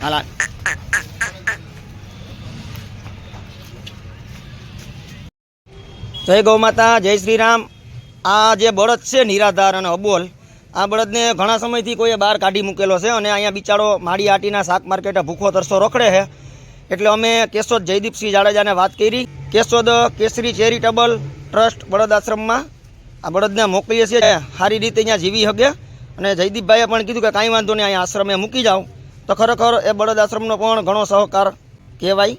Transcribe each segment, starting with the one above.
હાલા જય ગૌ માતા, જય શ્રી રામ। આ જે બળદ છે નિરાધાર અને અબોલ, આ બળદને ઘણા સમયથી કોઈએ બહાર કાઢી મૂકેલો છે અને અહીંયા બિચારો માળી આટીના શાક માર્કેટે ભૂખો તરસો રખડે છે। એટલે અમે કેશોદ જયદીપસિંહ જાડેજાને વાત કરી, કેશોદ કેસરી ચેરિટેબલ ટ્રસ્ટ બળદ આશ્રમમાં આ બળદને મોકલીએ છીએ, સારી રીતે અહીંયા જીવી શકે। અને જયદીપભાઈએ પણ કીધું કે કાંઈ વાંધો નહીં, અહીંયા આશ્રમે મૂકી જાઓ તો ખરેખર એ બળદ આશ્રમનો પણ ઘણો સહકાર કહેવાય।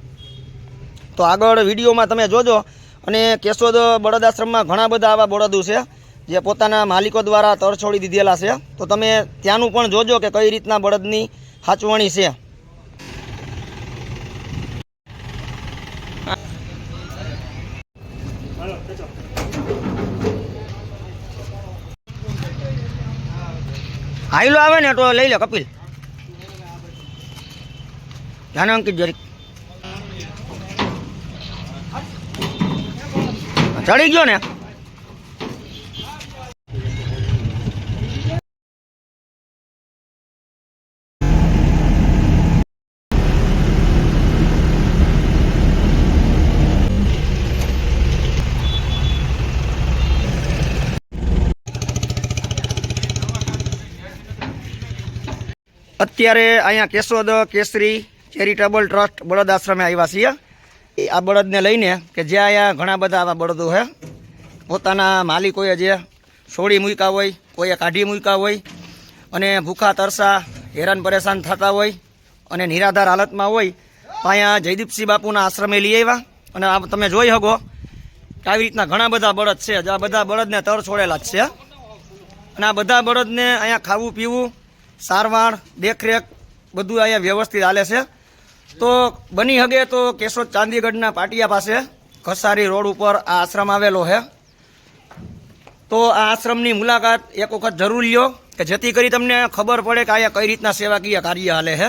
તો આગળ વિડીયોમાં તમે જોજો। અને કેશોદ બળદ આશ્રમમાં ઘણા બધા આવા બળદો છે જે પોતાના માલિકો દ્વારા તર છોડી દીધેલા છે, તો તમે ત્યાંનું પણ જોજો કે કઈ રીતના બળદની સાચવણી છે। હાઈલો આવે ને તો લઈ લે કપિલ, ધ્યાન અંકિત જરીક ચડી ગયો ને। અત્યારે અહીંયા કેશોદ કેસરી ચેરિટેબલ ટ્રસ્ટ બળદ આશ્રમે આવ્યા છીએ। આ બળદને લઈને કે જ્યાં અહીંયા ઘણા બધા આવા બળદો છે, પોતાના માલિકોએ જે છોડી મૂક્યા હોય, કોઈએ કાઢી મૂક્યા હોય અને ભૂખા તરસા હેરાન પરેશાન થતા હોય અને નિરાધાર હાલતમાં હોય, તો અહીંયા જયદીપસિંહ બાપુના આશ્રમે લઈ આવ્યા। અને આ તમે જોઈ શકો કે આવી રીતના ઘણા બધા બળદ છે, આ બધા બળદને તર છોડેલા જ છે। અને આ બધા બળદને અહીંયા ખાવું પીવું, સારવાર, દેખરેખ બધું અહીંયા વ્યવસ્થિત હાલે છે। તો બની શકે તો કેશોદ ચાંદીગઢના પાટિયા પાસે ઘસારી રોડ ઉપર આ આશ્રમ આવેલો છે, તો આ આશ્રમની મુલાકાત એક વખત જરૂર લ્યો કે જેથી કરી તમને ખબર પડે કે અહીંયા કઈ રીતના સેવાકીય કાર્ય હાલે છે।